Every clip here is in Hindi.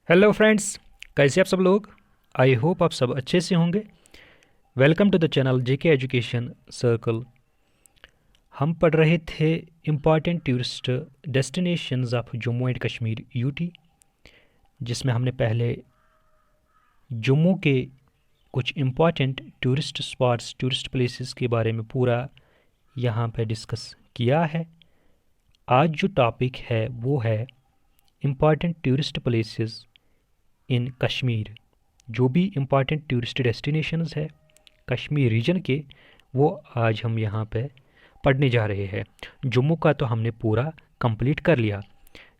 हेलो फ्रेंड्स, कैसे आप सब लोग। आई होप आप सब अच्छे से होंगे। Welcome to the channel JK education circle. हम पढ़ रहे थे important tourist destinations of Jammu and Kashmir UT, जिसमें हमने पहले जम्मू के कुछ important tourist spots, tourist places के बारे में पूरा यहाँ पे डिस्कस किया है। आज जो टॉपिक है वो है important tourist places in Kashmir. जो भी इम्पॉर्टेंट टूरिस्ट डेस्टिनेशंस है कश्मीर रीजन के, वो आज हम यहाँ पे पढ़ने जा रहे हैं। जम्मू का तो हमने पूरा कंप्लीट कर लिया।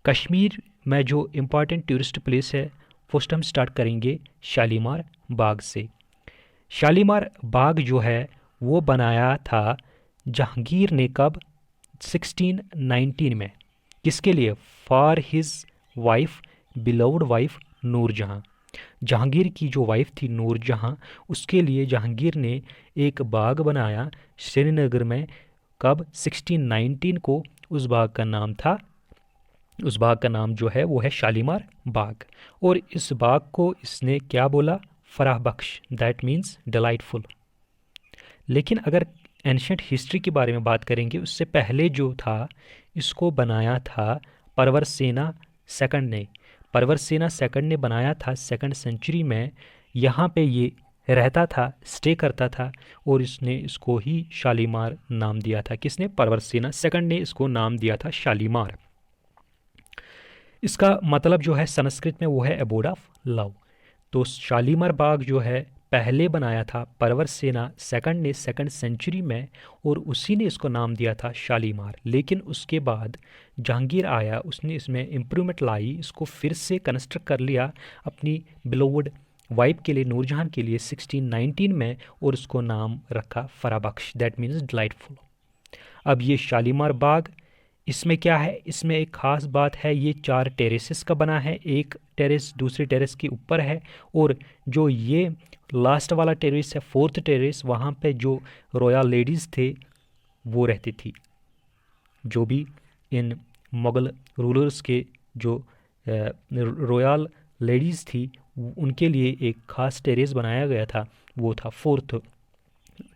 कश्मीर में जो इम्पॉर्टेंट टूरिस्ट प्लेस है, फर्स्ट हम स्टार्ट करेंगे शालीमार बाग से। शालीमार बाग जो है वो बनाया था जहांगीर ने कब? 1619 में। किसके लिए? For his wife, beloved wife Noorjahan. Jahangir की जो वाइफ थी नूरजहां, उसके लिए जहांगीर ने एक बाग बनाया श्रीनगर में। कब? 1619 को। उस बाग का नाम जो है वो है शालीमार बाग। और इस बाग को इसने क्या बोला? फराह बख्श, दैट मीन्स डिलाइटफुल। लेकिन अगर एंशंट हिस्ट्री के बारे में बात करेंगे, उससे पहले जो था इसको बनाया था परवर सेना सेकंड ने। परवर सेना सेकंड ने बनाया था 2nd सेंचुरी में। यहाँ पे ये रहता था, स्टे करता था, और इसने इसको ही शालीमार नाम दिया था। किसने? परवर सेना सेकंड ने इसको नाम दिया था शालीमार। इसका मतलब जो है संस्कृत में वो है एबोर्ड ऑफ लव। तो शालीमार बाग जो है पहले बनाया था परवर सेना सेकंड ने 2nd सेंचुरी में, और उसी ने इसको नाम दिया था शालीमार। लेकिन उसके बाद जहांगीर आया, उसने इसमें इम्प्रूवमेंट लाई, इसको फिर से कंस्ट्रक्ट कर लिया अपनी बिलोवड वाइफ के लिए, नूरजहां के लिए 1619 में, और उसको नाम रखा फराबख्श, दैट मीन्स डिलाइटफुल। अब ये शालीमार बाग, इसमें क्या है? इसमें एक ख़ास बात है, ये 4 टेरेसेस का बना है। एक टेरेस दूसरे टेरेस के ऊपर है, और जो ये लास्ट वाला टेरेस है, 4th टेरेस, वहाँ पे जो रॉयल लेडीज़ थे वो रहती थी। जो भी इन मुग़ल रूलर्स के जो रॉयल लेडीज़ थी, उनके लिए एक ख़ास टेरेस बनाया गया था, वो था 4th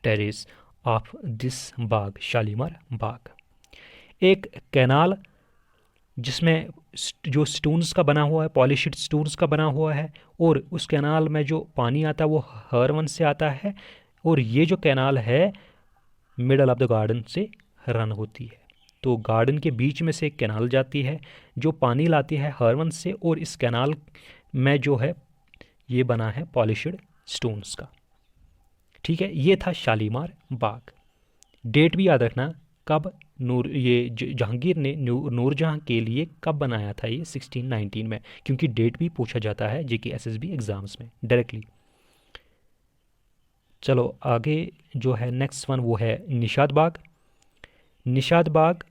टेरेस ऑफ दिस बाग, शालीमार बाग। एक कैनाल जिसमें जो स्टोन्स का बना हुआ है, पॉलिश्ड स्टोन्स का बना हुआ है, और उस कैनाल में जो पानी आता है वो हर वन से आता है, और ये जो कैनाल है मिडल ऑफ द गार्डन से रन होती है। तो गार्डन के बीच में से एक कैनाल जाती है जो पानी लाती है हर वन से, और इस कैनाल में जो है ये बना है पॉलिश्ड स्टोन्स का। ठीक है, ये था शालीमार बाग। डेट भी याद रखना, कब जहांगीर ने नूरजहां के लिए कब बनाया था ये? 1619 में, क्योंकि डेट भी पूछा जाता है जेके एसएसबी एग्जाम्स में डायरेक्टली। चलो आगे जो है नेक्स्ट वन वो है निशात बाग। निशात बाग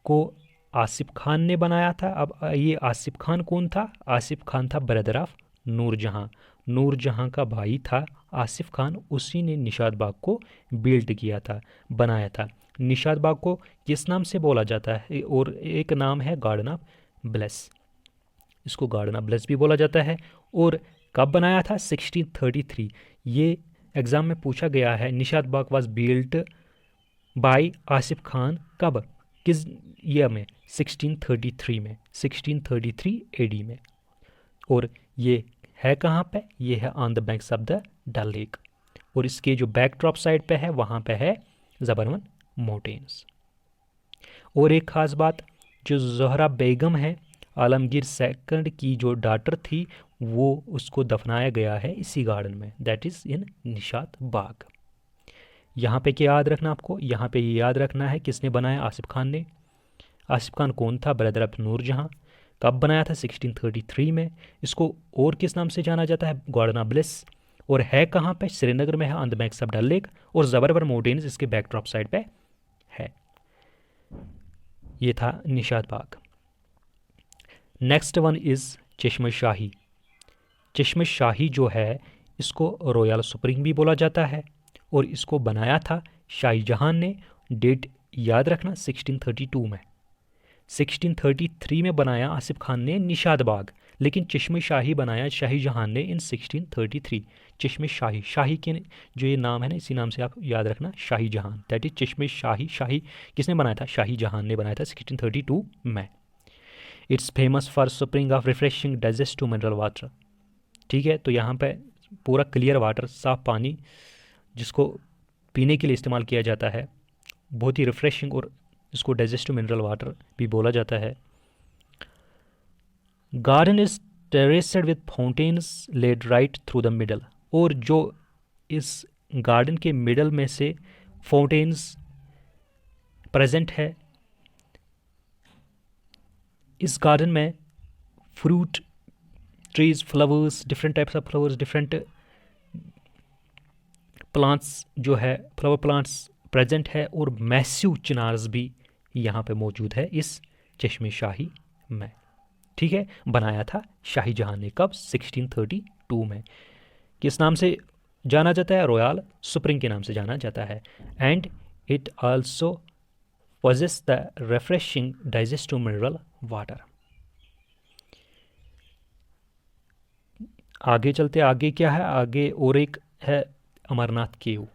को आसिफ खान ने बनाया था। अब ये आसिफ खान कौन था? आसिफ खान था ब्रदर ऑफ नूरजहां। नूरजहां का भाई था आसिफ खान, उसी ने निशात बाग को बिल्ड किया था, बनाया था। निशात बाग को किस नाम से बोला जाता है? और एक नाम है गार्डन ऑफ ब्लेस, इसको गार्डन ऑफ ब्लेस भी बोला जाता है। और कब बनाया था? 1633। ये एग्ज़ाम में पूछा गया है। Nishat Bagh was built by Asif Khan कब, किस ईयर में? 1633 में, 1633 एडी में। और ये है कहाँ पे? ये है on the banks of the Dal lake, और इसके जो बैक ड्रॉप साइड पे है वहाँ पे है ज़बरवन माउंटेन्स। और एक ख़ास बात, जो ज़ोहरा बेगम है, आलमगीर सेकंड की जो डॉटर थी, वो उसको दफनाया गया है इसी गार्डन में, दैट इज़ इन निशात बाग। यहाँ पे क्या याद रखना आपको? यहाँ पे ये याद रखना है किसने बनाया? आसिफ खान ने। आसिफ खान कौन था? Brother of Nur Jahan. कब बनाया था? 1633 में। इसको और किस नाम से जाना जाता है? Garden of bliss. और है कहाँ पे? श्रीनगर में है, on the banks of Dal lake, और ज़बरवन माउंटेन्स इसके बैकड्रॉप साइड पे है। ये था Nishat Bagh. Next one is Chashme Shahi. चश्मे शाही जो है इसको रॉयल स्प्रिंग भी बोला जाता है, और इसको बनाया था शाहजहां ने। डेट याद रखना, 1632 में। 1633 में बनाया आसिफ खान ने निशात बाग, लेकिन चश्मे शाही बनाया शाही जहां ने इन 1633। चश्मे शाही, शाही के जो ये नाम है ना, इसी नाम से आप याद रखना, शाही जहां, दैट इज चश्मे शाही। शाही किसने बनाया था? शाही जहां ने बनाया था 1632 में। It's famous for spring of refreshing digestive mineral water. ठीक है, तो यहाँ पे पूरा क्लियर वाटर, साफ पानी जिसको पीने के लिए इस्तेमाल किया जाता है, बहुत ही रिफ्रेशिंग, और इसको डाइजेस्टिव मिनरल वाटर भी बोला जाता है। Garden is terraced with fountains laid right through the middle. और जो इस गार्डन के मिडल में से फाउंटेन्स प्रेजेंट है, इस गार्डन में fruit trees, flowers, different types of flowers, different plants जो है, फ्लावर प्लांट्स प्रेजेंट है, और मैसिव चिनार्स भी यहाँ पे मौजूद है इस चश्मे शाही में। ठीक है, बनाया था शाही जहां ने, कब? 1632 में। किस नाम से जाना जाता है? रॉयल स्प्रिंग के नाम से जाना जाता है। And it also possess the refreshing digestive mineral water. आगे चलते, आगे क्या है? आगे और एक है अमरनाथ केव।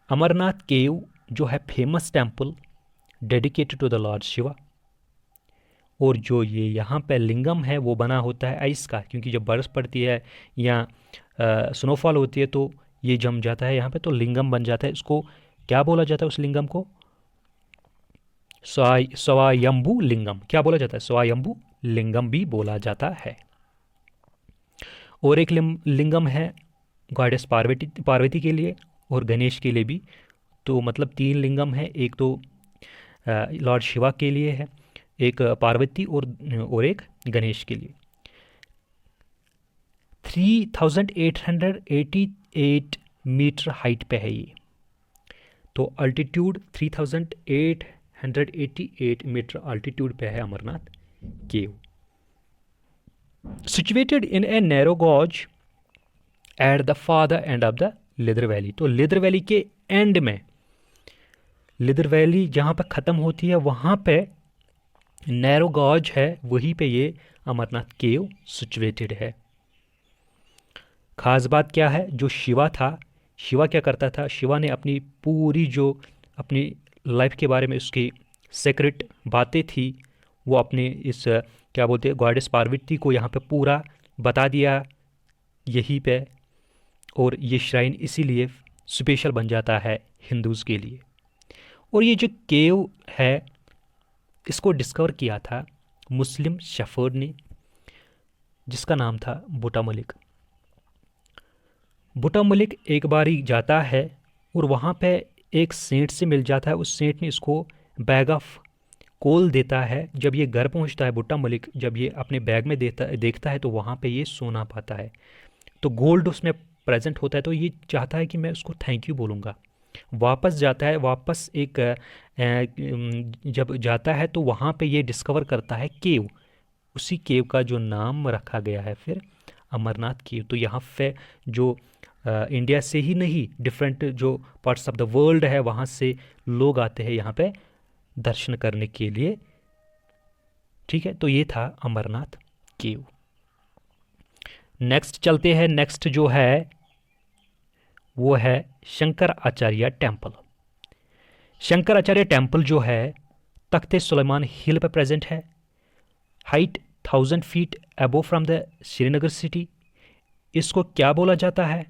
अमरनाथ केव जो है famous temple dedicated to the lord Shiva. और जो ये यहाँ पे लिंगम है वो बना होता है आइस का, क्योंकि जब बर्फ़ पड़ती है या स्नोफॉल होती है तो ये जम जाता है यहाँ पे, तो लिंगम बन जाता है। इसको क्या बोला जाता है? उस लिंगम को स्वायंभू लिंगम। क्या बोला जाता है? स्वायंभू लिंगम भी बोला जाता है। और एक लिंगम है गॉडेस पार्वती के लिए और गणेश के लिए भी। तो मतलब 3 लिंगम है, एक तो लॉर्ड शिवा के लिए है, एक पार्वती और एक गणेश के लिए। 3888 मीटर हाइट पे है ये। तो अल्टीट्यूड 3888 मीटर अल्टीट्यूड पे है Amarnath cave. Situated in a narrow gorge at the farther end of the Lidder valley. तो लिदर वैली के एंड में, लिदर वैली जहाँ पे ख़त्म होती है वहाँ पे नैरो गॉज है, वहीं पे ये अमरनाथ केव सिचुएटेड है। खास बात क्या है? जो शिवा था, शिवा क्या करता था? शिवा ने अपनी पूरी जो अपनी लाइफ के बारे में उसकी सीक्रेट बातें थी वो अपने इस क्या बोलते हैं गॉडेस पार्वती को यहाँ पे पूरा बता दिया यहीं पे। और ये श्राइन इसीलिए स्पेशल बन जाता है हिंदूज़ के लिए। और ये जो केव है इसको डिस्कवर किया था मुस्लिम शेफर्ड ने, जिसका नाम था बूटा मलिक। बूटा मलिक एक बारी जाता है और वहाँ पे एक सेंट से मिल जाता है। उस सेंट ने इसको बैग ऑफ कोल देता है। जब ये घर पहुँचता है बूटा मलिक, जब ये अपने बैग में देखता है तो वहाँ पे ये सोना पाता है, तो गोल्ड उसमें प्रेजेंट होता है। तो ये चाहता है कि मैं उसको थैंक यू बोलूँगा। वापस जाता है, वापस एक जब जाता है तो वहाँ पे ये डिस्कवर करता है केव। उसी केव का जो नाम रखा गया है फिर अमरनाथ केव। तो यहाँ पे जो इंडिया से ही नहीं, डिफरेंट जो पार्ट्स ऑफ द वर्ल्ड है वहाँ से लोग आते हैं यहाँ पे दर्शन करने के लिए। ठीक है, तो ये था अमरनाथ केव। नेक्स्ट चलते हैं। नेक्स्ट जो है वो है शंकर आचार्य टेम्पल। शंकर आचार्य टेम्पल जो है तख्ते सुलेमान हिल पर प्रेजेंट है। Height 1000 feet above from the Srinagar city. इसको क्या बोला जाता है?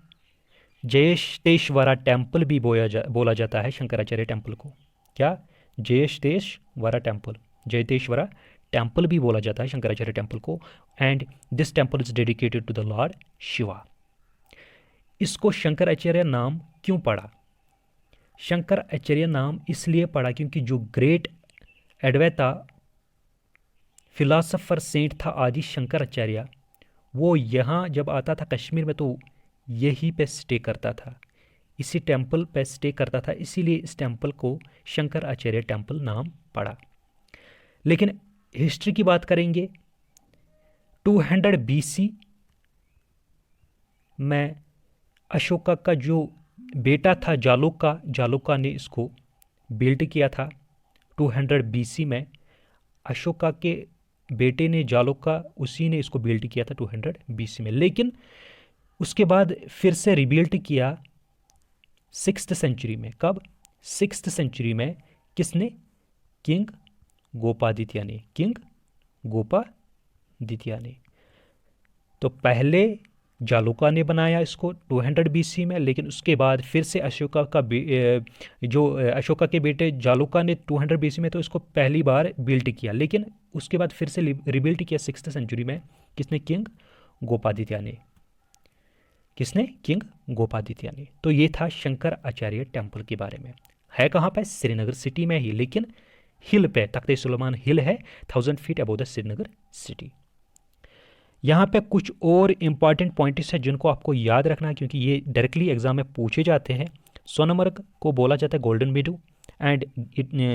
जयेशतेश्वरा टेम्पल भी बोला जाता है शंकराचार्य टेम्पल को। क्या? जयेशतेश्वरा टेम्पल, जयतेश्वरा टेम्पल भी बोला जाता है शंकराचार्य टेम्पल को। And this temple is dedicated to the lord Shiva. इसको शंकराचार्य नाम क्यों पड़ा? शंकराचार्य नाम इसलिए पड़ा क्योंकि जो ग्रेट एडवैता फिलासफर सेंट था आदि शंकराचार्य, वो यहाँ जब आता था कश्मीर में तो यहीं पे स्टे करता था, इसी टेम्पल पे स्टे करता था, इसीलिए इस टेम्पल को शंकराचार्य टेम्पल नाम पड़ा। लेकिन हिस्ट्री की बात करेंगे 200 BC में अशोका का जो बेटा था जालौका ने इसको बिल्ड किया था। 200 BC में अशोका के बेटे ने जालौका, उसी ने इसको बिल्ड किया था 200 BC में, लेकिन उसके बाद फिर से रिबिल्ड किया 6th सेंचुरी में। कब? 6th सेंचुरी में। किसने? किंग गोपादित्य ने, किंग गोपादित्य ने। तो पहले जालौका ने बनाया इसको 200 BC में, लेकिन उसके बाद फिर से अशोका का अशोका के बेटे जालौका ने 200 BC में तो इसको पहली बार बिल्ड किया, लेकिन उसके बाद फिर से रिबिल्ड किया 6th सेंचुरी में। किसने? किंग गोपादित्य ने। किसने? किंग गोपादित्य ने। तो ये था शंकर आचार्य टेम्पल के बारे में। है कहाँ पे? श्रीनगर सिटी में ही, लेकिन हिल पे, तख्ते सुलेमान हिल है 1000 feet above the Srinagar city. यहाँ पे कुछ और इम्पॉर्टेंट पॉइंट्स हैं जिनको आपको याद रखना है, क्योंकि ये डायरेक्टली एग्जाम में पूछे जाते हैं। सोनमर्ग को बोला जाता है गोल्डन मीडू, एंड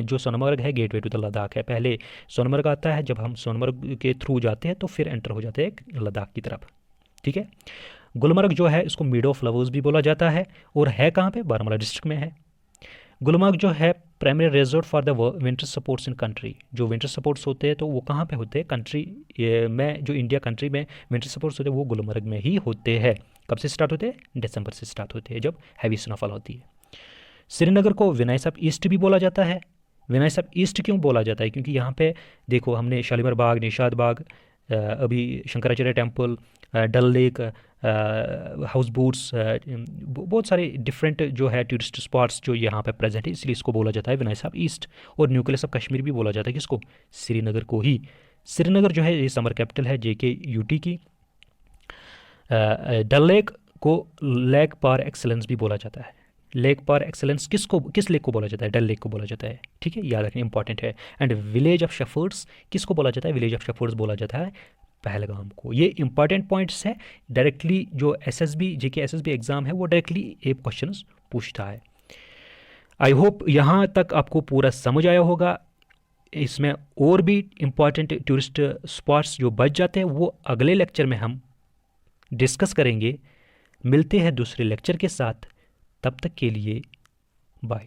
जो सोनमर्ग है गेटवे टू द लद्दाख है। पहले सोनमर्ग आता है, जब हम सोनमर्ग के थ्रू जाते हैं तो फिर एंटर हो जाते हैं लद्दाख की तरफ। ठीक है। गुलमर्ग जो है इसको मीडो ऑफ फ्लावर्स भी बोला जाता है, और है कहाँ पे? बारामूला डिस्ट्रिक्ट में है। गुलमर्ग जो है primary resort for the winter sports in country. जो विंटर स्पोर्ट्स होते हैं तो वो कहाँ पे होते हैं? कंट्री में, जो इंडिया कंट्री में विंटर स्पोर्ट्स होते हैं वो गुलमर्ग में ही होते हैं। कब से स्टार्ट होते हैं? दिसंबर से स्टार्ट होते हैं, जब हैवी स्नोफॉल होती है। श्रीनगर को विनय साहब ईस्ट भी बोला जाता है। विनय साहब ईस्ट क्यों बोला जाता है? क्योंकि यहाँ पे देखो, हमने शालीमार बाग, निशाद बाग, अभी शंकराचार्य टेम्पल, डल लेक, हाउस बोट्स, बहुत सारे डिफरेंट जो है टूरिस्ट स्पॉट्स जो यहाँ पे प्रेजेंट है, इसलिए इसको बोला जाता है विनय साहब ईस्ट। और न्यूक्लियस ऑफ कश्मीर भी बोला जाता है किसको? श्रीनगर को ही। श्रीनगर जो है ये समर कैपिटल है JKUT की। डल लेक को लेक पार एक्सेलेंस भी बोला जाता है। लेक पार एक्सेलेंस किस लेक को बोला जाता है? डल लेक को बोला जाता है। ठीक है, याद रखना इंपॉर्टेंट है। एंड विलेज ऑफ शेफर्ड्स किसको बोला जाता है? विलेज ऑफ शेफर्ड्स बोला जाता है पहलगाम को। ये इंपॉर्टेंट पॉइंट्स है, डायरेक्टली जो SSB JK SSB एग्जाम है वो डायरेक्टली एक क्वेश्चन पूछता है। आई होप यहाँ तक आपको पूरा समझ आया होगा। इसमें और भी इंपॉर्टेंट टूरिस्ट स्पॉट्स जो बच जाते हैं वो अगले लेक्चर में हम डिस्कस करेंगे। मिलते हैं दूसरे लेक्चर के साथ, तब तक के लिए बाय।